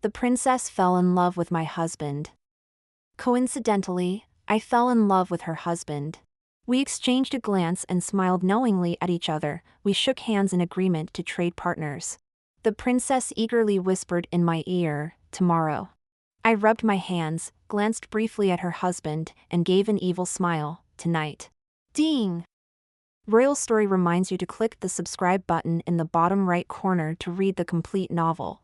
The princess fell in love with my husband. Coincidentally, I fell in love with her husband. We exchanged a glance and smiled knowingly at each other. We shook hands in agreement to trade partners. The princess eagerly whispered in my ear, "Tomorrow." I rubbed my hands, glanced briefly at her husband, and gave an evil smile, "Tonight." Ding! Royalstory reminds you to click the subscribe button in the bottom right corner to read the complete novel.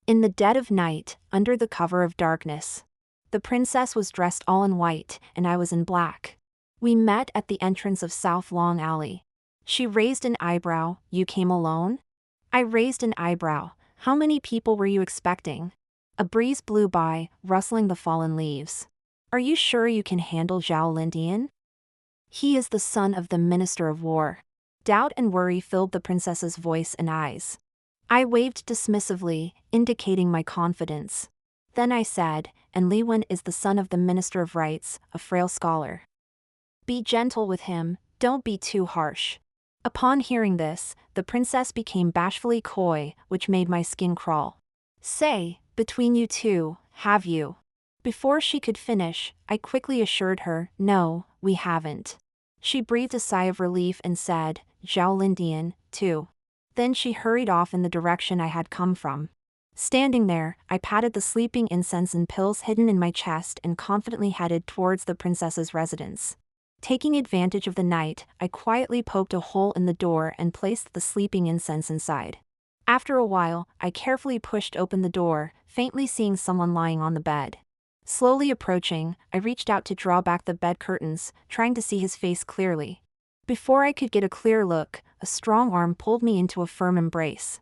In the dead of night, under the cover of darkness. The princess was dressed all in white, and I was in black. We met at the entrance of South Long Alley. She raised an eyebrow. "You came alone?" I raised an eyebrow. "How many people were you expecting?" A breeze blew by, rustling the fallen leaves. "Are you sure you can handle Zhao Lindian? He is the son of the Minister of War." Doubt and worry filled the princess's voice and eyes. I waved dismissively, indicating my confidence. Then I said, "And Li Wen is the son of the Minister of Rights, a frail scholar. Be gentle with him, don't be too harsh." Upon hearing this, the princess became bashfully coy, which made my skin crawl. "Say, between you two, have you?" Before she could finish, I quickly assured her, "No, we haven't." She breathed a sigh of relief and said, "Zhao Lindian, too." Then she hurried off in the direction I had come from. Standing there, I patted the sleeping incense and pills hidden in my chest and confidently headed towards the princess's residence. Taking advantage of the night, I quietly poked a hole in the door and placed the sleeping incense inside. After a while, I carefully pushed open the door, faintly seeing someone lying on the bed. Slowly approaching, I reached out to draw back the bed curtains, trying to see his face clearly. Before I could get a clear look, a strong arm pulled me into a firm embrace.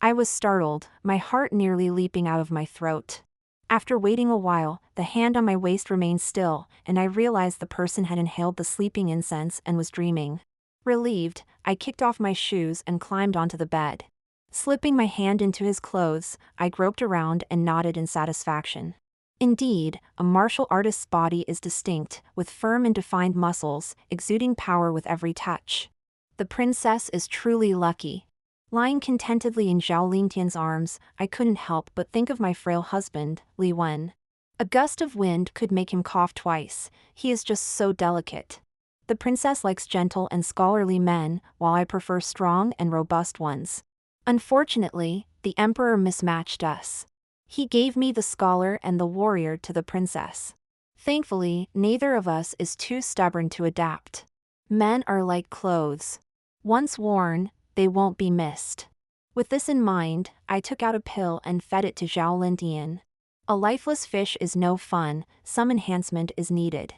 I was startled, my heart nearly leaping out of my throat. After waiting a while, the hand on my waist remained still, and I realized the person had inhaled the sleeping incense and was dreaming. Relieved, I kicked off my shoes and climbed onto the bed. Slipping my hand into his clothes, I groped around and nodded in satisfaction. Indeed, a martial artist's body is distinct, with firm and defined muscles, exuding power with every touch. The princess is truly lucky. Lying contentedly in Zhao Lintian's arms, I couldn't help but think of my frail husband, Li Wen. A gust of wind could make him cough twice. He is just so delicate. The princess likes gentle and scholarly men, while I prefer strong and robust ones. Unfortunately, the emperor mismatched us. He gave me the scholar and the warrior to the princess. Thankfully, neither of us is too stubborn to adapt. Men are like clothes. Once worn, they won't be missed. With this in mind, I took out a pill and fed it to Zhao Lindian. A lifeless fish is no fun, some enhancement is needed.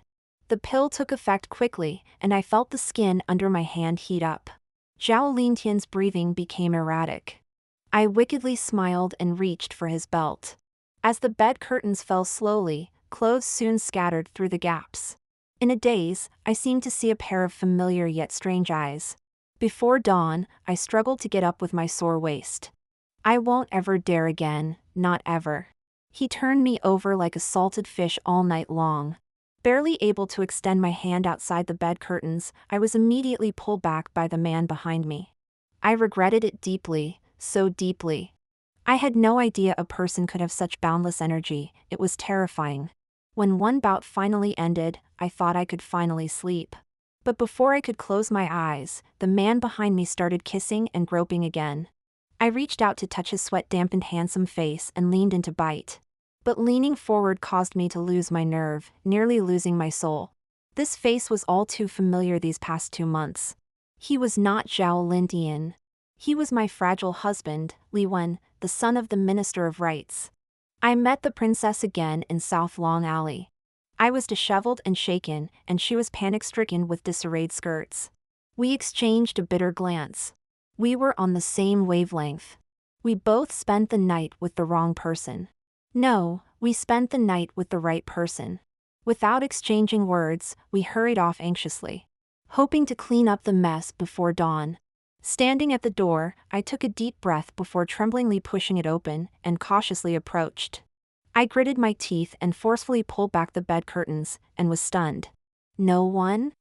The pill took effect quickly, and I felt the skin under my hand heat up. Zhao Lintian's breathing became erratic. I wickedly smiled and reached for his belt. As the bed curtains fell slowly, clothes soon scattered through the gaps. In a daze, I seemed to see a pair of familiar yet strange eyes. Before dawn, I struggled to get up with my sore waist. "I won't ever dare again, not ever." He turned me over like a salted fish all night long. Barely able to extend my hand outside the bed curtains, I was immediately pulled back by the man behind me. I regretted it deeply, so deeply. I had no idea a person could have such boundless energy. It was terrifying. When one bout finally ended, I thought I could finally sleep. But before I could close my eyes, the man behind me started kissing and groping again. I reached out to touch his sweat-dampened handsome face and leaned in to bite. But leaning forward caused me to lose my nerve, nearly losing my soul. This face was all too familiar these past 2 months. He was not Zhao Lindian. He was my fragile husband, Li Wen, the son of the Minister of Rights. I met the princess again in South Long Alley. I was disheveled and shaken, and she was panic-stricken with disarrayed skirts. We exchanged a bitter glance. We were on the same wavelength. We both spent the night with the wrong person. No, we spent the night with the right person. Without exchanging words, we hurried off anxiously, hoping to clean up the mess before dawn. Standing at the door, I took a deep breath before tremblingly pushing it open and cautiously approached. I gritted my teeth and forcefully pulled back the bed curtains, and was stunned. No one?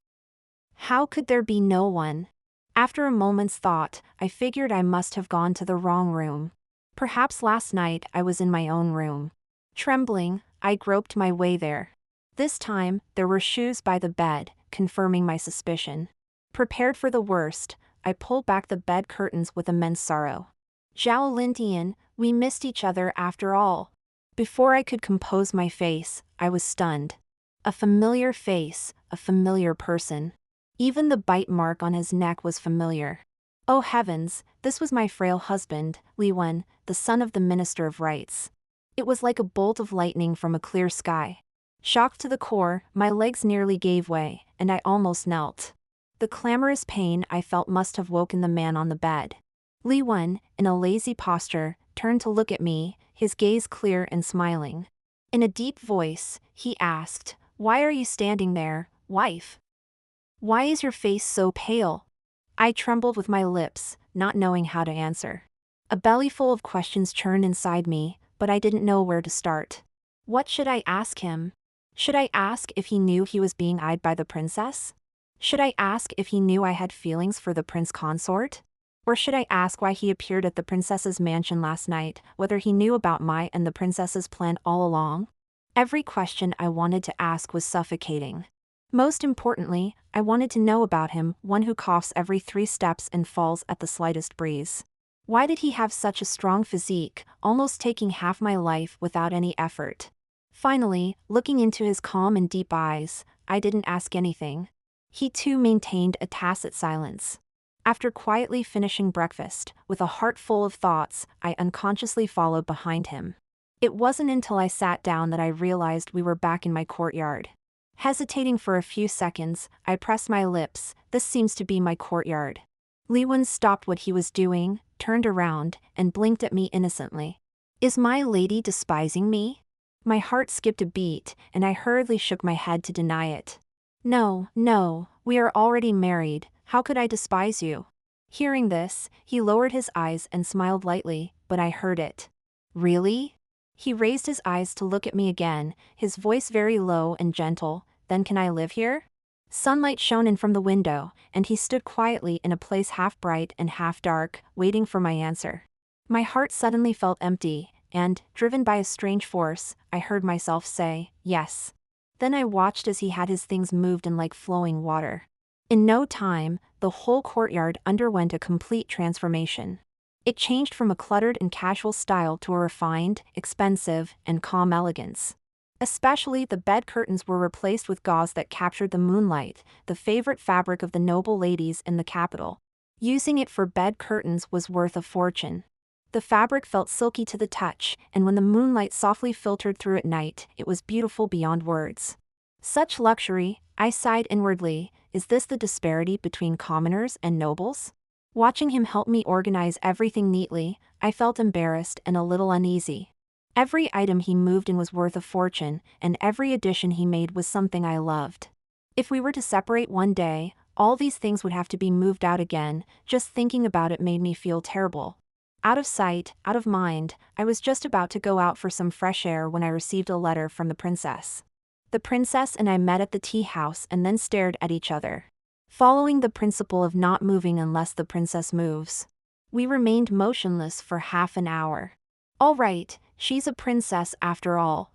How could there be no one? After a moment's thought, I figured I must have gone to the wrong room. Perhaps last night I was in my own room. Trembling, I groped my way there. This time, there were shoes by the bed, confirming my suspicion. Prepared for the worst, I pulled back the bed curtains with immense sorrow. Zhao Lintian, we missed each other after all. Before I could compose my face, I was stunned. A familiar face, a familiar person. Even the bite mark on his neck was familiar. Oh heavens, this was my frail husband, Li Wen, the son of the Minister of Rights. It was like a bolt of lightning from a clear sky. Shocked to the core, my legs nearly gave way, and I almost knelt. The clamorous pain I felt must have woken the man on the bed. Li Wen, in a lazy posture, turned to look at me, his gaze clear and smiling. In a deep voice, he asked, "Why are you standing there, wife? Why is your face so pale?" I trembled with my lips, not knowing how to answer. A bellyful of questions churned inside me, but I didn't know where to start. What should I ask him? Should I ask if he knew he was being eyed by the princess? Should I ask if he knew I had feelings for the prince consort? Or should I ask why he appeared at the princess's mansion last night, whether he knew about my and the princess's plan all along? Every question I wanted to ask was suffocating. Most importantly, I wanted to know about him, one who coughs every 3 steps and falls at the slightest breeze. Why did he have such a strong physique, almost taking half my life without any effort? Finally, looking into his calm and deep eyes, I didn't ask anything. He too maintained a tacit silence. After quietly finishing breakfast, with a heart full of thoughts, I unconsciously followed behind him. It wasn't until I sat down that I realized we were back in my courtyard. Hesitating for a few seconds, I pressed my lips. This seems to be my courtyard. Li Wen stopped what he was doing, turned around, and blinked at me innocently. Is my lady despising me? My heart skipped a beat, and I hurriedly shook my head to deny it. No, no, we are already married, how could I despise you? Hearing this, he lowered his eyes and smiled lightly, but I heard it. Really? He raised his eyes to look at me again, his voice very low and gentle. Then can I live here? Sunlight shone in from the window, and he stood quietly in a place half bright and half dark, waiting for my answer. My heart suddenly felt empty, and, driven by a strange force, I heard myself say, yes. Then I watched as he had his things moved in like flowing water. In no time, the whole courtyard underwent a complete transformation. It changed from a cluttered and casual style to a refined, expensive, and calm elegance. Especially the bed curtains were replaced with gauze that captured the moonlight, the favorite fabric of the noble ladies in the capital. Using it for bed curtains was worth a fortune. The fabric felt silky to the touch, and when the moonlight softly filtered through at night, it was beautiful beyond words. Such luxury, I sighed inwardly. Is this the disparity between commoners and nobles? Watching him help me organize everything neatly, I felt embarrassed and a little uneasy. Every item he moved in was worth a fortune, and every addition he made was something I loved. If we were to separate one day, all these things would have to be moved out again. Just thinking about it made me feel terrible. Out of sight, out of mind, I was just about to go out for some fresh air when I received a letter from the princess. The princess and I met at the tea house and then stared at each other. Following the principle of not moving unless the princess moves, we remained motionless for half an hour. All right, she's a princess after all.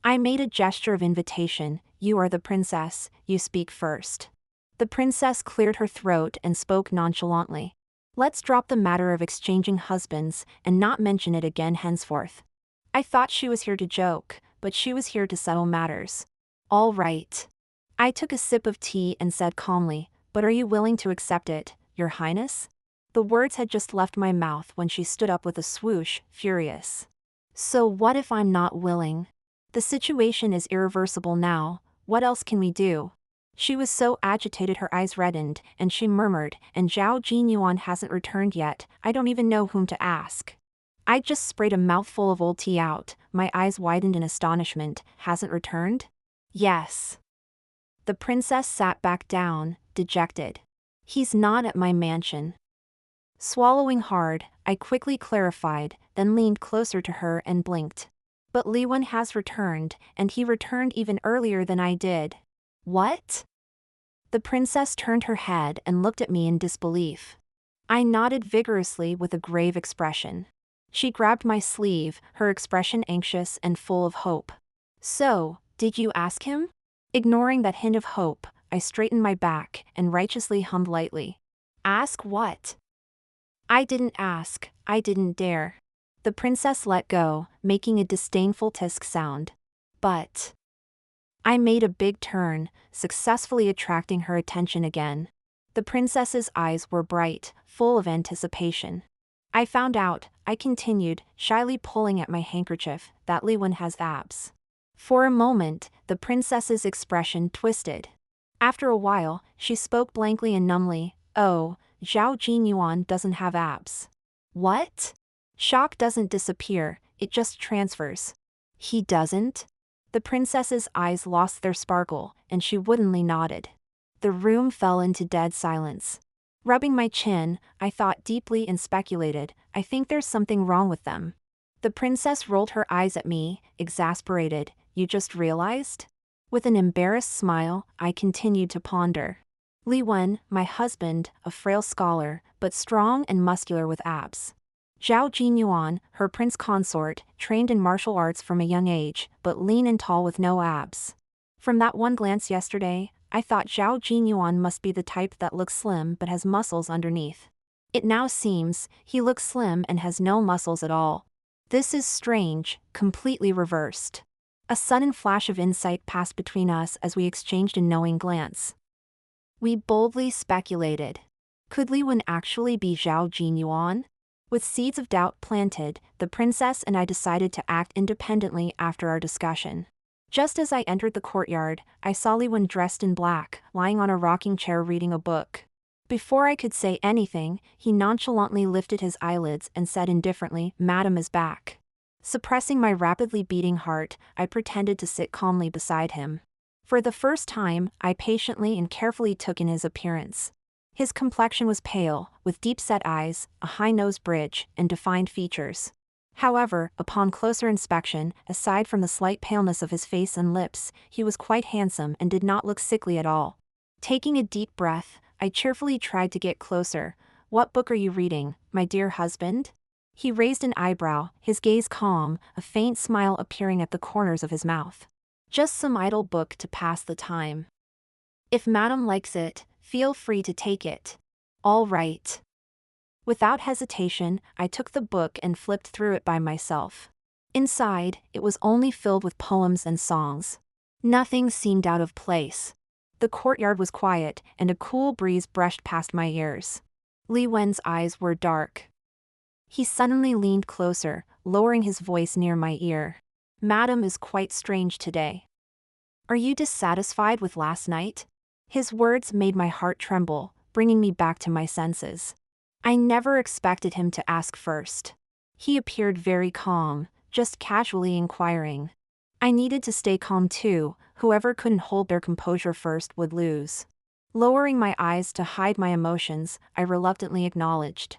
I made a gesture of invitation. You are the princess, you speak first. The princess cleared her throat and spoke nonchalantly. Let's drop the matter of exchanging husbands and not mention it again henceforth. I thought she was here to joke, but she was here to settle matters. All right. I took a sip of tea and said calmly, but are you willing to accept it, Your Highness? The words had just left my mouth when she stood up with a swoosh, furious. So what if I'm not willing? The situation is irreversible now, what else can we do? She was so agitated her eyes reddened, and she murmured, and Zhao Jinyuan hasn't returned yet, I don't even know whom to ask. I just sprayed a mouthful of old tea out, my eyes widened in astonishment. Hasn't returned? Yes. The princess sat back down, dejected. He's not at my mansion. Swallowing hard, I quickly clarified, then leaned closer to her and blinked. But Li Wen has returned, and he returned even earlier than I did. What? The princess turned her head and looked at me in disbelief. I nodded vigorously with a grave expression. She grabbed my sleeve, her expression anxious and full of hope. So, did you ask him? Ignoring that hint of hope, I straightened my back and righteously hummed lightly. Ask what? I didn't ask, I didn't dare. The princess let go, making a disdainful tisk sound. But I made a big turn, successfully attracting her attention again. The princess's eyes were bright, full of anticipation. I found out, I continued, shyly pulling at my handkerchief, that Liwen has abs. For a moment, the princess's expression twisted. After a while, she spoke blankly and numbly, oh, Zhao Jinyuan doesn't have abs. What? Shock doesn't disappear, it just transfers. He doesn't? The princess's eyes lost their sparkle, and she woodenly nodded. The room fell into dead silence. Rubbing my chin, I thought deeply and speculated, I think there's something wrong with them. The princess rolled her eyes at me, exasperated, you just realized? With an embarrassed smile, I continued to ponder. Li Wen, my husband, a frail scholar, but strong and muscular with abs. Zhao Jinyuan, her prince consort, trained in martial arts from a young age, but lean and tall with no abs. From that one glance yesterday, I thought Zhao Jinyuan must be the type that looks slim but has muscles underneath. It now seems, he looks slim and has no muscles at all. This is strange, completely reversed. A sudden flash of insight passed between us as we exchanged a knowing glance. We boldly speculated. Could Li Wen actually be Zhao Jinyuan? With seeds of doubt planted, the princess and I decided to act independently after our discussion. Just as I entered the courtyard, I saw Li Wen dressed in black, lying on a rocking chair reading a book. Before I could say anything, he nonchalantly lifted his eyelids and said indifferently, Madam is back. Suppressing my rapidly beating heart, I pretended to sit calmly beside him. For the first time, I patiently and carefully took in his appearance. His complexion was pale, with deep-set eyes, a high nose bridge, and defined features. However, upon closer inspection, aside from the slight paleness of his face and lips, he was quite handsome and did not look sickly at all. Taking a deep breath, I cheerfully tried to get closer. What book are you reading, my dear husband? He raised an eyebrow, his gaze calm, a faint smile appearing at the corners of his mouth. Just some idle book to pass the time. If Madam likes it, feel free to take it. All right. Without hesitation, I took the book and flipped through it by myself. Inside, it was only filled with poems and songs. Nothing seemed out of place. The courtyard was quiet, and a cool breeze brushed past my ears. Li Wen's eyes were dark. He suddenly leaned closer, lowering his voice near my ear. Madam is quite strange today. Are you dissatisfied with last night? His words made my heart tremble, bringing me back to my senses. I never expected him to ask first. He appeared very calm, just casually inquiring. I needed to stay calm too, whoever couldn't hold their composure first would lose. Lowering my eyes to hide my emotions, I reluctantly acknowledged,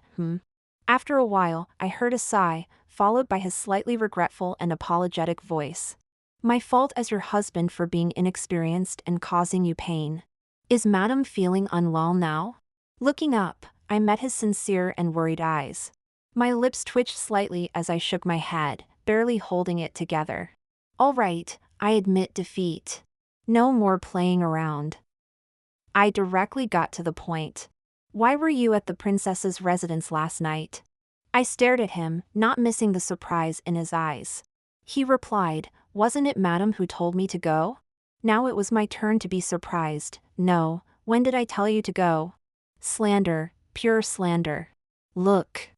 After a while, I heard a sigh, followed by his slightly regretful and apologetic voice. My fault as your husband for being inexperienced and causing you pain. Is Madam feeling unwell now? Looking up, I met his sincere and worried eyes. My lips twitched slightly as I shook my head, barely holding it together. All right, I admit defeat. No more playing around. I directly got to the point. Why were you at the princess's residence last night? I stared at him, not missing the surprise in his eyes. He replied, wasn't it Madam who told me to go? Now it was my turn to be surprised. No, when did I tell you to go? Slander, pure slander. Look.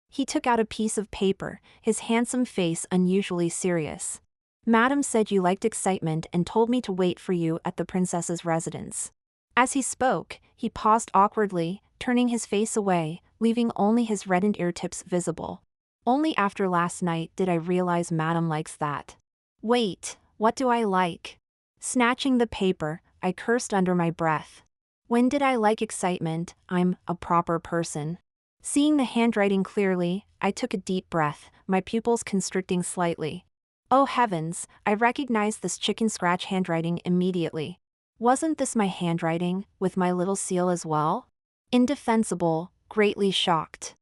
He took out a piece of paper, his handsome face unusually serious. Madam said you liked excitement and told me to wait for you at the princess's residence. As he spoke, he paused awkwardly, turning his face away, leaving only his reddened ear tips visible. Only after last night did I realize Madam likes that. Wait, what do I like? Snatching the paper, I cursed under my breath. When did I like excitement? I'm a proper person. Seeing the handwriting clearly, I took a deep breath, my pupils constricting slightly. Oh heavens, I recognized this chicken scratch handwriting immediately. Wasn't this my handwriting, with my little seal as well? Indefensible, greatly shocked.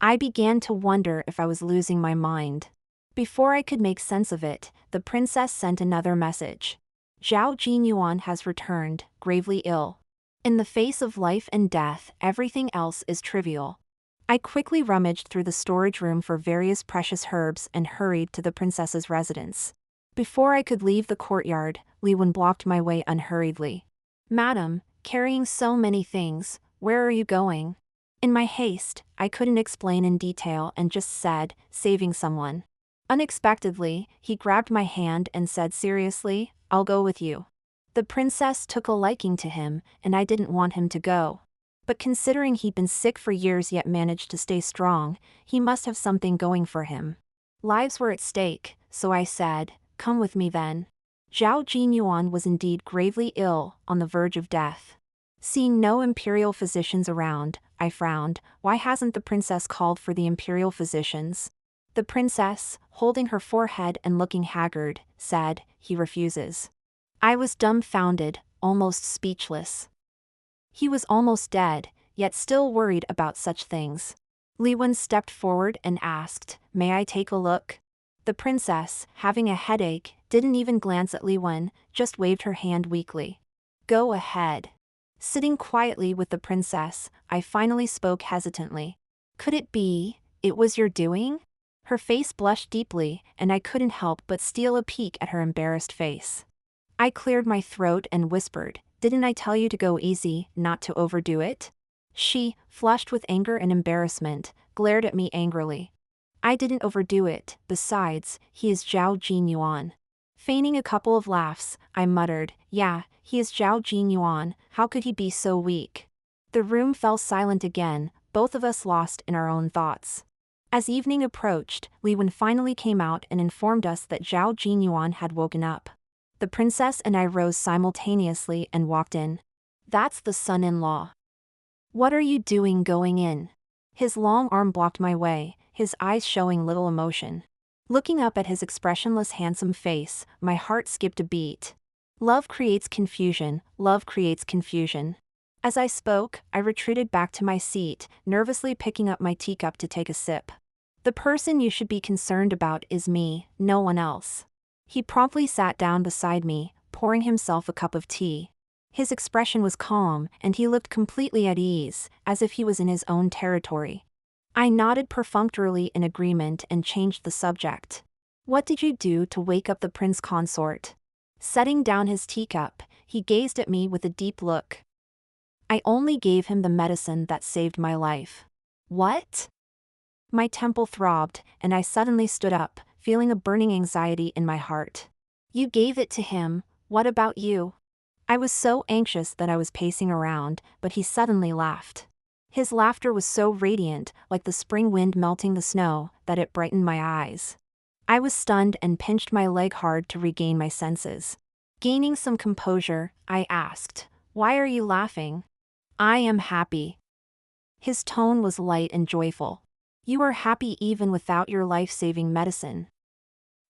I began to wonder if I was losing my mind. Before I could make sense of it, the princess sent another message. Zhao Jinyuan has returned, gravely ill. In the face of life and death, everything else is trivial. I quickly rummaged through the storage room for various precious herbs and hurried to the princess's residence. Before I could leave the courtyard, Li Wen blocked my way unhurriedly. "Madam, carrying so many things, where are you going?" In my haste, I couldn't explain in detail and just said, "Saving someone." Unexpectedly, he grabbed my hand and said seriously, "I'll go with you." The princess took a liking to him, and I didn't want him to go. But considering he'd been sick for years yet managed to stay strong, he must have something going for him. Lives were at stake, so I said, "Come with me then." Zhao Jinyuan was indeed gravely ill, on the verge of death. Seeing no imperial physicians around, I frowned. Why hasn't the princess called for the imperial physicians? The princess, holding her forehead and looking haggard, said, "He refuses." I was dumbfounded, almost speechless. He was almost dead, yet still worried about such things. Li Wen stepped forward and asked, "May I take a look?" The princess, having a headache, didn't even glance at Li Wen, just waved her hand weakly. "Go ahead." Sitting quietly with the princess, I finally spoke hesitantly. "Could it be, it was your doing?" Her face blushed deeply, and I couldn't help but steal a peek at her embarrassed face. I cleared my throat and whispered, "Didn't I tell you to go easy, not to overdo it?" She, flushed with anger and embarrassment, glared at me angrily. "I didn't overdo it, besides, he is Zhao Jinyuan." Feigning a couple of laughs, I muttered, "Yeah, he is Zhao Jinyuan, how could he be so weak?" The room fell silent again, both of us lost in our own thoughts. As evening approached, Li Wen finally came out and informed us that Zhao Jinyuan had woken up. The princess and I rose simultaneously and walked in. "That's the son-in-law." "What are you doing going in?" His long arm blocked my way, his eyes showing little emotion. Looking up at his expressionless handsome face, my heart skipped a beat. Love creates confusion, love creates confusion. As I spoke, I retreated back to my seat, nervously picking up my teacup to take a sip. "The person you should be concerned about is me, no one else." He promptly sat down beside me, pouring himself a cup of tea. His expression was calm, and he looked completely at ease, as if he was in his own territory. I nodded perfunctorily in agreement and changed the subject. "What did you do to wake up the prince consort?" Setting down his teacup, he gazed at me with a deep look. "I only gave him the medicine that saved my life." "What?" My temple throbbed, and I suddenly stood up, feeling a burning anxiety in my heart. "You gave it to him, what about you?" I was so anxious that I was pacing around, but he suddenly laughed. His laughter was so radiant, like the spring wind melting the snow, that it brightened my eyes. I was stunned and pinched my leg hard to regain my senses. Gaining some composure, I asked, "Why are you laughing?" "I am happy." His tone was light and joyful. "You are happy even without your life-saving medicine."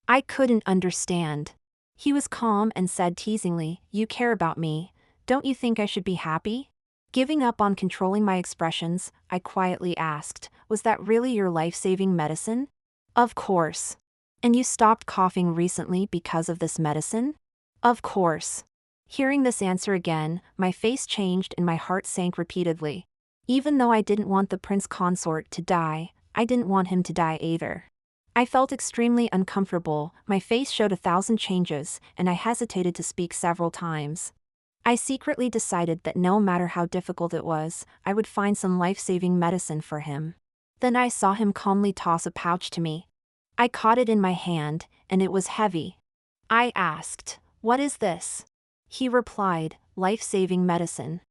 I couldn't understand. He was calm and said teasingly, "You care about me, don't you think I should be happy?" Giving up on controlling my expressions, I quietly asked, "Was that really your life-saving medicine?" "Of course." "And you stopped coughing recently because of this medicine?" "Of course." Hearing this answer again, my face changed and my heart sank repeatedly. Even though I didn't want the prince consort to die, I didn't want him to die either. I felt extremely uncomfortable, my face showed 1,000 changes, and I hesitated to speak several times. I secretly decided that no matter how difficult it was, I would find some life-saving medicine for him. Then I saw him calmly toss a pouch to me. I caught it in my hand, and it was heavy. I asked, "What is this?" He replied, "Life-saving medicine."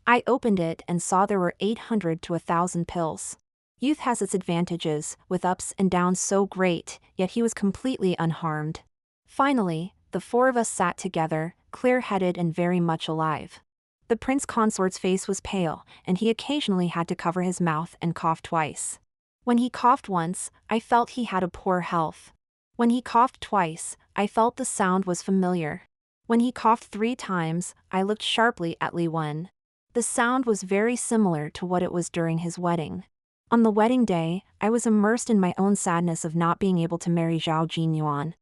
I opened it and saw there were 800 to 1,000 pills. Youth has its advantages, with ups and downs so great, yet he was completely unharmed. Finally, the four of us sat together, clear-headed and very much alive. The prince consort's face was pale, and he occasionally had to cover his mouth and cough twice. When he coughed once, I felt he had a poor health. When he coughed twice, I felt the sound was familiar. When he coughed 3 times, I looked sharply at Li Wen. The sound was very similar to what it was during his wedding. On the wedding day, I was immersed in my own sadness of not being able to marry Zhao Jinyuan.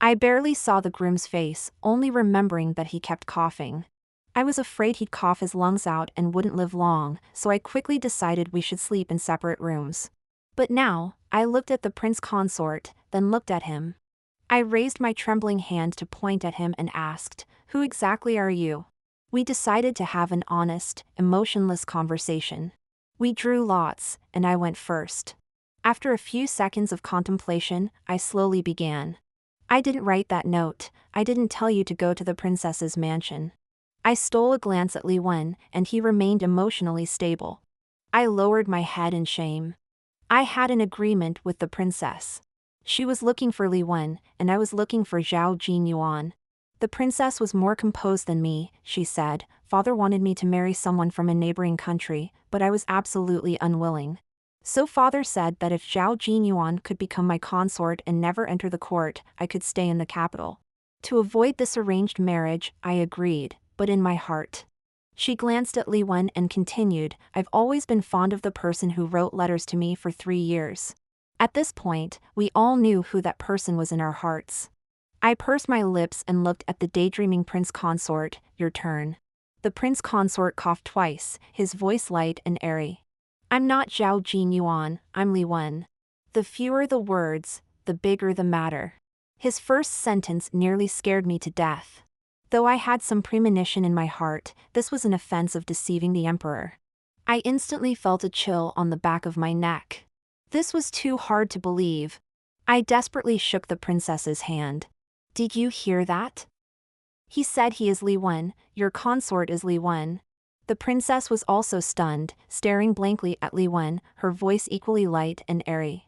I barely saw the groom's face, only remembering that he kept coughing. I was afraid he'd cough his lungs out and wouldn't live long, so I quickly decided we should sleep in separate rooms. But now, I looked at the prince consort, then looked at him. I raised my trembling hand to point at him and asked, "Who exactly are you?" We decided to have an honest, emotionless conversation. We drew lots, and I went first. After a few seconds of contemplation, I slowly began. "I didn't write that note, I didn't tell you to go to the princess's mansion." I stole a glance at Li Wen, and he remained emotionally stable. I lowered my head in shame. I had an agreement with the princess. She was looking for Li Wen, and I was looking for Zhao Jinyuan. The princess was more composed than me, she said. "Father wanted me to marry someone from a neighboring country, but I was absolutely unwilling. So father said that if Zhao Jinyuan could become my consort and never enter the court, I could stay in the capital. To avoid this arranged marriage, I agreed, but in my heart." She glanced at Li Wen and continued, "I've always been fond of the person who wrote letters to me for 3 years." At this point, we all knew who that person was in our hearts. I pursed my lips and looked at the daydreaming prince consort. "Your turn." The prince consort coughed twice, his voice light and airy. "I'm not Zhao Jinyuan, I'm Li Wen." The fewer the words, the bigger the matter. His first sentence nearly scared me to death. Though I had some premonition in my heart, this was an offense of deceiving the emperor. I instantly felt a chill on the back of my neck. This was too hard to believe. I desperately shook the princess's hand. "Did you hear that?" "He said he is Li Wen, your consort is Li Wen." The princess was also stunned, staring blankly at Li Wen, her voice equally light and airy.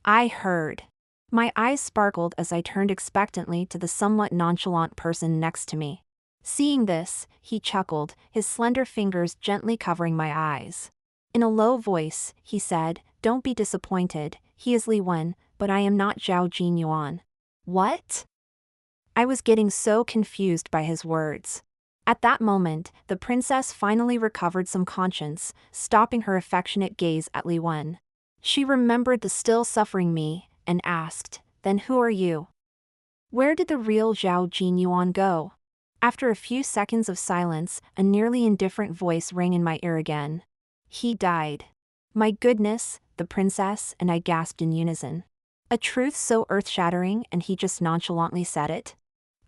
"I heard." My eyes sparkled as I turned expectantly to the somewhat nonchalant person next to me. Seeing this, he chuckled, his slender fingers gently covering my eyes. In a low voice, he said, "Don't be disappointed, he is Li Wen, but I am not Zhao Jinyuan." "What?" I was getting so confused by his words. At that moment, the princess finally recovered some conscience, stopping her affectionate gaze at Li Wen. She remembered the still suffering me, and asked, "Then who are you? Where did the real Zhao Jinyuan go?" After a few seconds of silence, a nearly indifferent voice rang in my ear again. "He died." My goodness, the princess and I gasped in unison. A truth so earth-shattering and he just nonchalantly said it?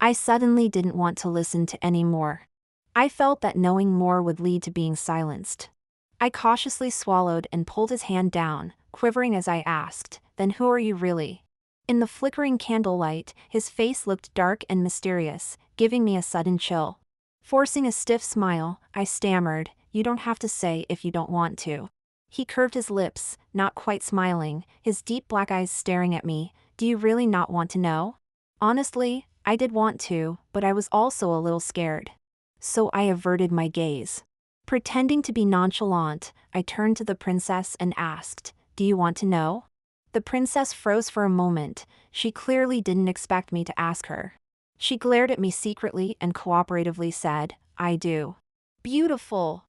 I suddenly didn't want to listen to any more. I felt that knowing more would lead to being silenced. I cautiously swallowed and pulled his hand down, quivering as I asked, "Then who are you really?" In the flickering candlelight, his face looked dark and mysterious, giving me a sudden chill. Forcing a stiff smile, I stammered, "You don't have to say if you don't want to." He curved his lips, not quite smiling, his deep black eyes staring at me. "Do you really not want to know?" Honestly, I did want to, but I was also a little scared. So I averted my gaze. Pretending to be nonchalant, I turned to the princess and asked, "Do you want to know?" The princess froze for a moment. She clearly didn't expect me to ask her. She glared at me secretly and cooperatively said, "I do." Beautiful.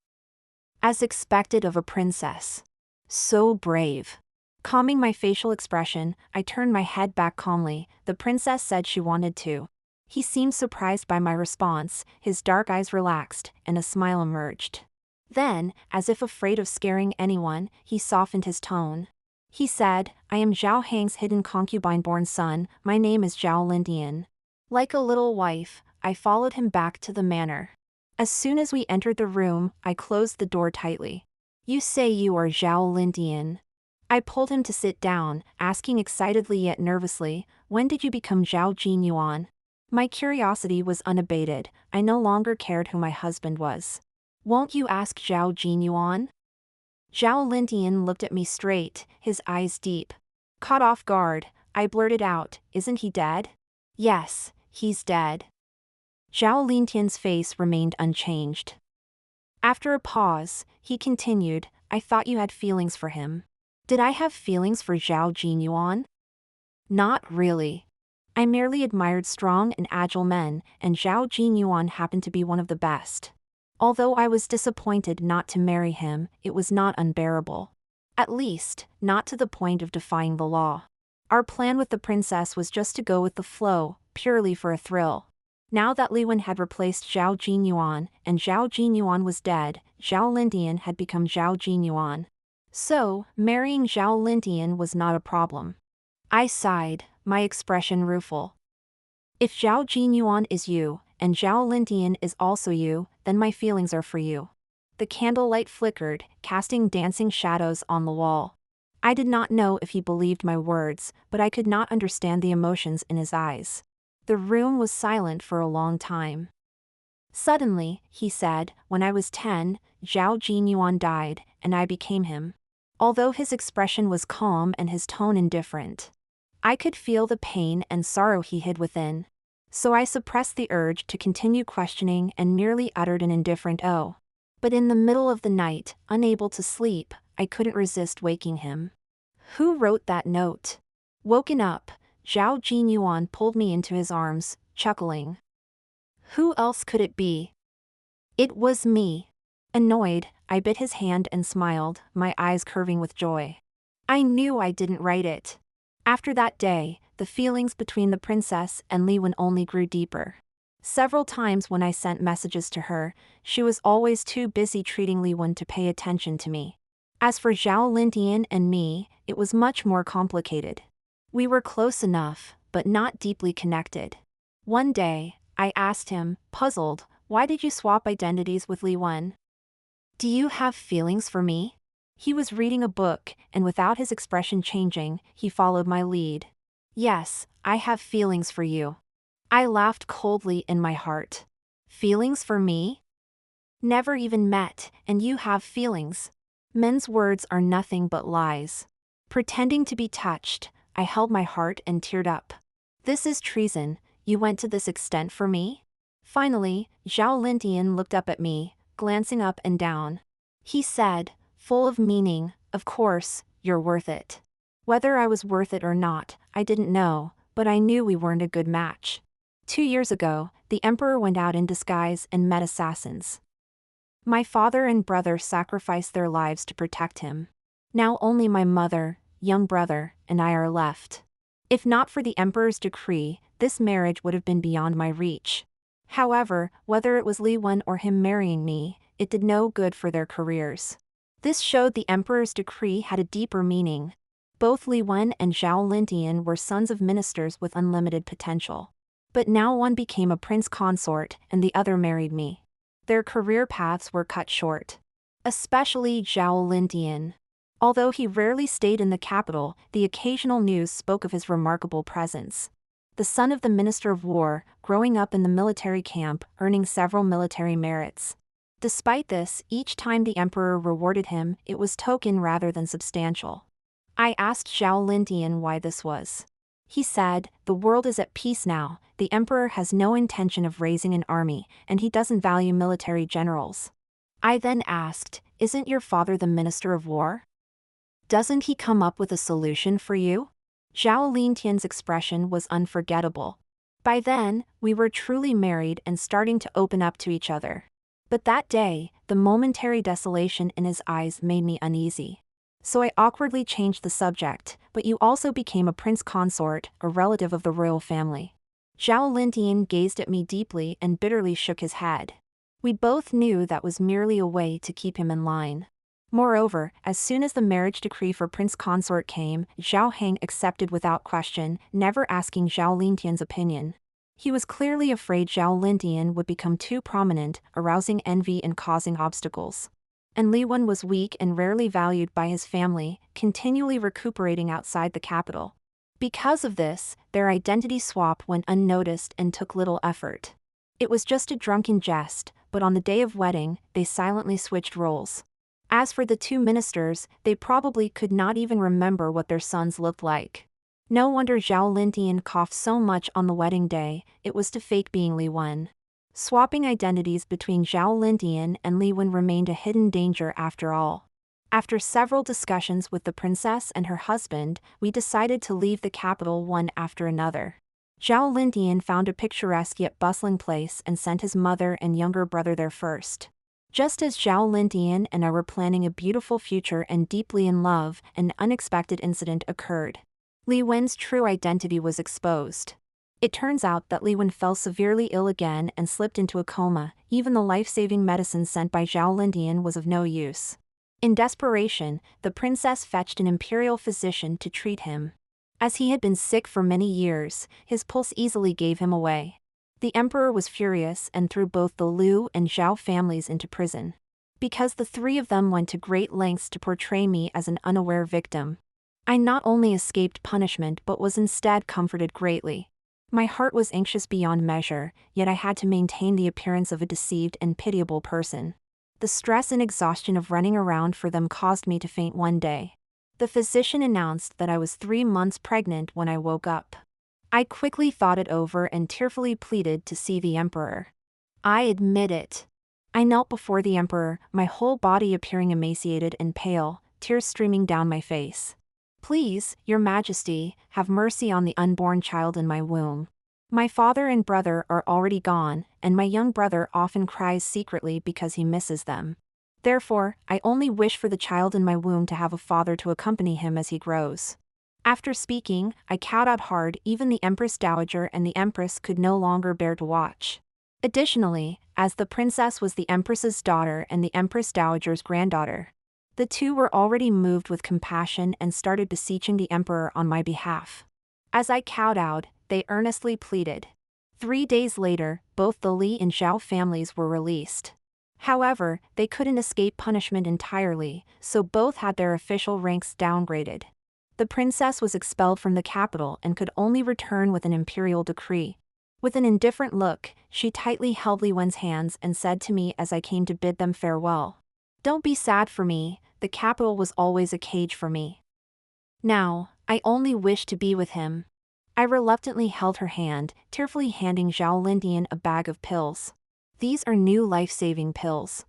As expected of a princess. So brave. Calming my facial expression, I turned my head back calmly. The princess said she wanted to. He seemed surprised by my response, his dark eyes relaxed, and a smile emerged. Then, as if afraid of scaring anyone, he softened his tone. He said, "I am Zhao Hang's hidden concubine-born son, my name is Zhao Lindian." Like a little wife, I followed him back to the manor. As soon as we entered the room, I closed the door tightly. "You say you are Zhao Lindian?" I pulled him to sit down, asking excitedly yet nervously, "When did you become Zhao Jinyuan?" My curiosity was unabated. I no longer cared who my husband was. "Won't you ask Zhao Jinyuan?" Zhao Lindian looked at me straight, his eyes deep. Caught off guard, I blurted out, "Isn't he dead?" "Yes, he's dead." Zhao Lindian's face remained unchanged. After a pause, he continued, "I thought you had feelings for him." Did I have feelings for Zhao Jinyuan? Not really. I merely admired strong and agile men, and Zhao Jinyuan happened to be one of the best. Although I was disappointed not to marry him, it was not unbearable. At least, not to the point of defying the law. Our plan with the princess was just to go with the flow, purely for a thrill. Now that Li Wen had replaced Zhao Jinyuan, and Zhao Jinyuan was dead, Zhao Lintian had become Zhao Jinyuan. So, marrying Zhao Lintian was not a problem. I sighed, my expression rueful. If Zhao Jinyuan is you, and Zhao Lintian is also you, then my feelings are for you. The candlelight flickered, casting dancing shadows on the wall. I did not know if he believed my words, but I could not understand the emotions in his eyes. The room was silent for a long time. Suddenly, he said, when I was 10, Zhao Jinyuan died, and I became him. Although his expression was calm and his tone indifferent, I could feel the pain and sorrow he hid within. So I suppressed the urge to continue questioning and merely uttered an indifferent "oh." But in the middle of the night, unable to sleep, I couldn't resist waking him. Who wrote that note? Woken up, Zhao Jinyuan pulled me into his arms, chuckling. Who else could it be? It was me. Annoyed, I bit his hand and smiled, my eyes curving with joy. I knew I didn't write it. After that day, the feelings between the princess and Li Wen only grew deeper. Several times when I sent messages to her, she was always too busy treating Li Wen to pay attention to me. As for Zhao Lintian and me, it was much more complicated. We were close enough, but not deeply connected. One day, I asked him, puzzled, why did you swap identities with Li Wen? Do you have feelings for me? He was reading a book, and without his expression changing, he followed my lead. Yes, I have feelings for you. I laughed coldly in my heart. Feelings for me? Never even met, and you have feelings. Men's words are nothing but lies. Pretending to be touched, I held my heart and teared up. This is treason, you went to this extent for me? Finally, Zhao Lintian looked up at me, glancing up and down. He said, full of meaning, of course, you're worth it. Whether I was worth it or not, I didn't know, but I knew we weren't a good match. 2 years ago, the emperor went out in disguise and met assassins. My father and brother sacrificed their lives to protect him. Now only my mother, young brother, and I are left. If not for the emperor's decree, this marriage would have been beyond my reach. However, whether it was Li Wen or him marrying me, it did no good for their careers. This showed the emperor's decree had a deeper meaning. Both Li Wen and Zhao Lintian were sons of ministers with unlimited potential. But now one became a prince consort and the other married me. Their career paths were cut short. Especially Zhao Lintian. Although he rarely stayed in the capital, the occasional news spoke of his remarkable presence. The son of the Minister of War, growing up in the military camp, earning several military merits. Despite this, each time the emperor rewarded him, it was token rather than substantial. I asked Zhao Lintian why this was. He said, the world is at peace now, the emperor has no intention of raising an army, and he doesn't value military generals. I then asked, isn't your father the Minister of War? Doesn't he come up with a solution for you? Zhao Lintian's expression was unforgettable. By then, we were truly married and starting to open up to each other. But that day, the momentary desolation in his eyes made me uneasy. So I awkwardly changed the subject, but you also became a prince consort, a relative of the royal family. Zhao Lintian gazed at me deeply and bitterly shook his head. We both knew that was merely a way to keep him in line. Moreover, as soon as the marriage decree for prince consort came, Zhao Heng accepted without question, never asking Zhao Lintian's opinion. He was clearly afraid Zhao Lintian would become too prominent, arousing envy and causing obstacles. And Li Wen was weak and rarely valued by his family, continually recuperating outside the capital. Because of this, their identity swap went unnoticed and took little effort. It was just a drunken jest, but on the day of wedding, they silently switched roles. As for the two ministers, they probably could not even remember what their sons looked like. No wonder Zhao Lintian coughed so much on the wedding day, it was to fake being Li Wen. Swapping identities between Zhao Lintian and Li Wen remained a hidden danger after all. After several discussions with the princess and her husband, we decided to leave the capital one after another. Zhao Lintian found a picturesque yet bustling place and sent his mother and younger brother there first. Just as Zhao Lindian and I were planning a beautiful future and deeply in love, an unexpected incident occurred. Li Wen's true identity was exposed. It turns out that Li Wen fell severely ill again and slipped into a coma. Even the life-saving medicine sent by Zhao Lindian was of no use. In desperation, the princess fetched an imperial physician to treat him. As he had been sick for many years, his pulse easily gave him away. The emperor was furious and threw both the Liu and Zhao families into prison. Because the three of them went to great lengths to portray me as an unaware victim, I not only escaped punishment but was instead comforted greatly. My heart was anxious beyond measure, yet I had to maintain the appearance of a deceived and pitiable person. The stress and exhaustion of running around for them caused me to faint one day. The physician announced that I was 3 months pregnant when I woke up. I quickly thought it over and tearfully pleaded to see the emperor. I admit it. I knelt before the emperor, my whole body appearing emaciated and pale, tears streaming down my face. Please, your majesty, have mercy on the unborn child in my womb. My father and brother are already gone, and my young brother often cries secretly because he misses them. Therefore, I only wish for the child in my womb to have a father to accompany him as he grows. After speaking, I cowed out hard. Even the Empress Dowager and the Empress could no longer bear to watch. Additionally, as the princess was the Empress's daughter and the Empress Dowager's granddaughter, the two were already moved with compassion and started beseeching the emperor on my behalf. As I cowed out, they earnestly pleaded. 3 days later, both the Li and Zhao families were released. However, they couldn't escape punishment entirely, so both had their official ranks downgraded. The princess was expelled from the capital and could only return with an imperial decree. With an indifferent look, she tightly held Li Wen's hands and said to me as I came to bid them farewell, "Don't be sad for me, the capital was always a cage for me. Now, I only wish to be with him." I reluctantly held her hand, tearfully handing Zhao Lindian a bag of pills. "These are new life-saving pills.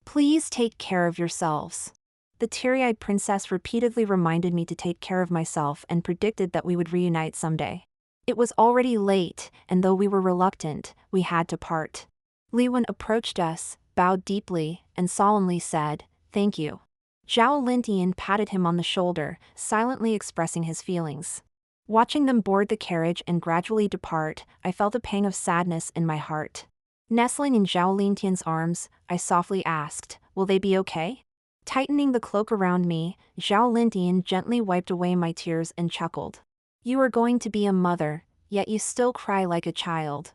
Please take care of yourselves." The teary-eyed princess repeatedly reminded me to take care of myself and predicted that we would reunite someday. It was already late, and though we were reluctant, we had to part. Li Wen approached us, bowed deeply, and solemnly said, "Thank you." Zhao Lindian patted him on the shoulder, silently expressing his feelings. Watching them board the carriage and gradually depart, I felt a pang of sadness in my heart. Nestling in Zhao Lindian's arms, I softly asked, "Will they be okay?" Tightening the cloak around me, Zhao Lindian gently wiped away my tears and chuckled. "You are going to be a mother, yet you still cry like a child."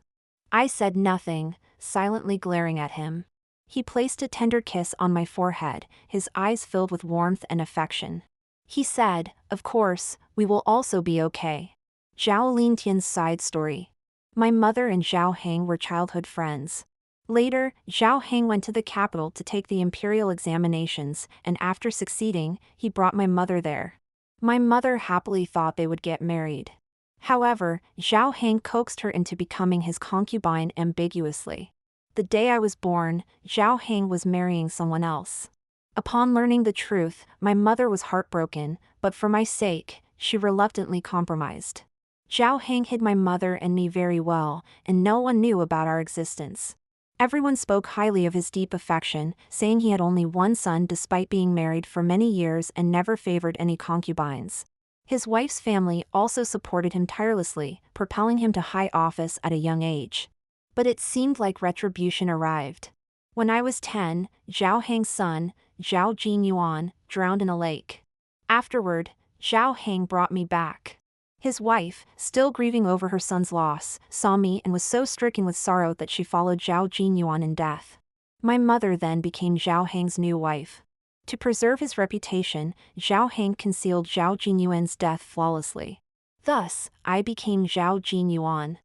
I said nothing, silently glaring at him. He placed a tender kiss on my forehead, his eyes filled with warmth and affection. He said, "Of course, we will also be okay." Zhao Lindian's side story. My mother and Zhao Heng were childhood friends. Later, Zhao Heng went to the capital to take the imperial examinations, and after succeeding, he brought my mother there. My mother happily thought they would get married. However, Zhao Heng coaxed her into becoming his concubine ambiguously. The day I was born, Zhao Heng was marrying someone else. Upon learning the truth, my mother was heartbroken, but for my sake, she reluctantly compromised. Zhao Heng hid my mother and me very well, and no one knew about our existence. Everyone spoke highly of his deep affection, saying he had only one son despite being married for many years and never favored any concubines. His wife's family also supported him tirelessly, propelling him to high office at a young age. But it seemed like retribution arrived. When I was 10, Zhao Heng's son, Zhao Jinyuan, drowned in a lake. Afterward, Zhao Heng brought me back. His wife, still grieving over her son's loss, saw me and was so stricken with sorrow that she followed Zhao Jinyuan in death. My mother then became Zhao Heng's new wife. To preserve his reputation, Zhao Heng concealed Zhao Jinyuan's death flawlessly. Thus, I became Zhao Jinyuan.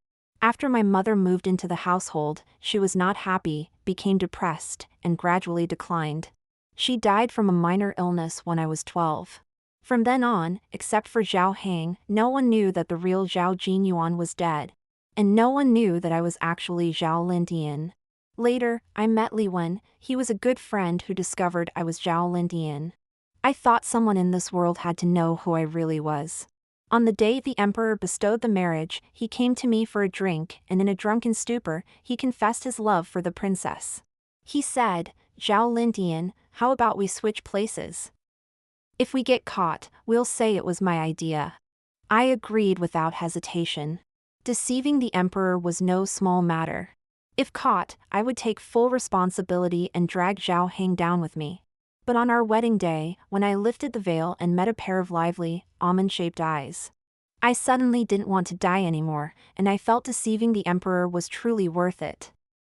After my mother moved into the household, she was not happy, became depressed, and gradually declined. She died from a minor illness when I was 12. From then on, except for Zhao Heng, no one knew that the real Zhao Jinyuan was dead. And no one knew that I was actually Zhao Lindian. Later, I met Li Wen. He was a good friend who discovered I was Zhao Lindian. I thought someone in this world had to know who I really was. On the day the emperor bestowed the marriage, he came to me for a drink, and in a drunken stupor, he confessed his love for the princess. He said, Zhao Lindian, how about we switch places? If we get caught, we'll say it was my idea. I agreed without hesitation. Deceiving the emperor was no small matter. If caught, I would take full responsibility and drag Zhao Hang down with me. But on our wedding day, when I lifted the veil and met a pair of lively, almond-shaped eyes, I suddenly didn't want to die anymore, and I felt deceiving the emperor was truly worth it.